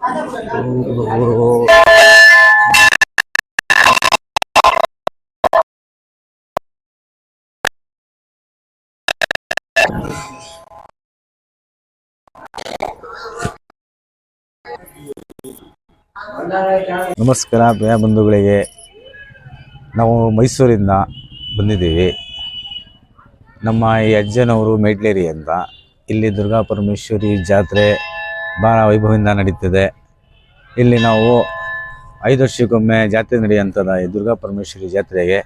ನಮಸ್ಕಾರ ಪ್ರಿಯ ಬಂಧುಗಳಿಗೆ. ನಾವು ಮೈಸೂರಿಂದ ಬಂದಿದ್ದೀವಿ. ನಮ್ಮ ಈ ಅಜ್ಜನವರು ಮೇಡ್ಲೇರಿ ಅಂತ. ಇಲ್ಲಿ ದುರ್ಗಾ ಪರಮೇಶ್ವರಿ ಜಾತ್ರೆ ಭಾಳ ವೈಭವದಿಂದ ನಡೀತದೆ. ಇಲ್ಲಿ ನಾವು 5 ವರ್ಷಕ್ಕೊಮ್ಮೆ ಜಾತ್ರೆ ನಡೆಯುವಂಥದ್ದು. ಈ ದುರ್ಗಾ ಪರಮೇಶ್ವರಿ ಜಾತ್ರೆಗೆ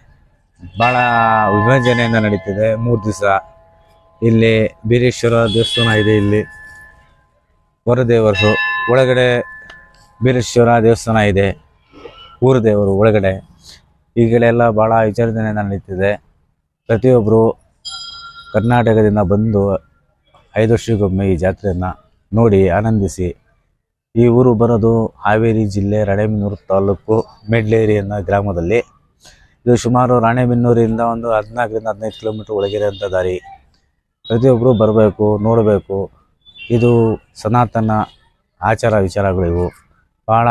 ಭಾಳ ವಿಭಜನೆಯಿಂದ ನಡೀತದೆ. 3 ದಿವಸ ಇಲ್ಲಿ ಬೀರೇಶ್ವರ ದೇವಸ್ಥಾನ ಇದೆ. ಇಲ್ಲಿ ಹೊರದೇವರು ಒಳಗಡೆ ಬೀರೇಶ್ವರ ದೇವಸ್ಥಾನ ಇದೆ. ಊರ ದೇವರು ಒಳಗಡೆ. ಈ ಕಡೆ ಎಲ್ಲ ಭಾಳ ವಿಚಾರಣೆಯಿಂದ ನಡೀತಿದೆ. ಪ್ರತಿಯೊಬ್ಬರು ಕರ್ನಾಟಕದಿಂದ ಬಂದು 5 ವರ್ಷಕ್ಕೊಮ್ಮೆ ಈ ಜಾತ್ರೆಯನ್ನು ನೋಡಿ ಆನಂದಿಸಿ. ಈ ಊರು ಬರೋದು ಹಾವೇರಿ ಜಿಲ್ಲೆ ರಾಣೆಬೆನ್ನೂರು ತಾಲೂಕು ಮೇಡ್ಲೇರಿ ಅನ್ನೋ ಗ್ರಾಮದಲ್ಲಿ. ಇದು ಸುಮಾರು ರಾಣೆಬೆನ್ನೂರಿಂದ ಒಂದು 14ರಿಂದ 15 ಕಿಲೋಮೀಟ್ರ್ ಒಳಗಿರೋಂಥ ದಾರಿ. ಪ್ರತಿಯೊಬ್ಬರು ಬರಬೇಕು, ನೋಡಬೇಕು. ಇದು ಸನಾತನ ಆಚಾರ ವಿಚಾರಗಳಿವು ಭಾಳ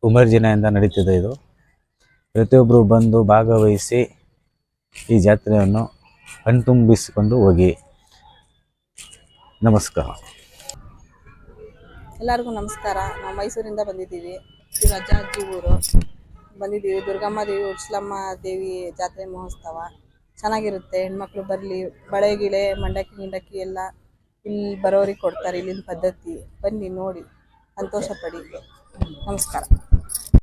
ವಿಮರ್ಜನೆಯಿಂದ ನಡೀತಿದೆ. ಇದು ಪ್ರತಿಯೊಬ್ಬರು ಬಂದು ಭಾಗವಹಿಸಿ ಈ ಜಾತ್ರೆಯನ್ನು ಕಣ್ತುಂಬಿಸಿಕೊಂಡು ಹೋಗಿ. ನಮಸ್ಕಾರ. ಎಲ್ಲರಿಗೂ ನಮಸ್ಕಾರ. ನಾವು ಮೈಸೂರಿಂದ ಬಂದಿದ್ದೀವಿ. ಇದು ಅಜ್ಜ ಅಜ್ಜಿ ಊರು ಬಂದಿದ್ದೀವಿ. ದುರ್ಗಮ್ಮ ದೇವಿ, ಉಡ್ಸ್ಲಮ್ಮ ದೇವಿ ಜಾತ್ರೆ ಮಹೋತ್ಸವ ಚೆನ್ನಾಗಿರುತ್ತೆ. ಹೆಣ್ಮಕ್ಳು ಬರಲಿ. ಬಳೆ ಗಿಳೆ ಮಂಡಕ್ಕಿ ಗಿಂಡಕ್ಕಿ ಎಲ್ಲ ಇಲ್ಲಿ ಬರೋರಿಗೆ ಕೊಡ್ತಾರೆ. ಇಲ್ಲಿನ ಪದ್ಧತಿ. ಬನ್ನಿ ನೋಡಿ ಸಂತೋಷ ಪಡಿ. ನಮಸ್ಕಾರ.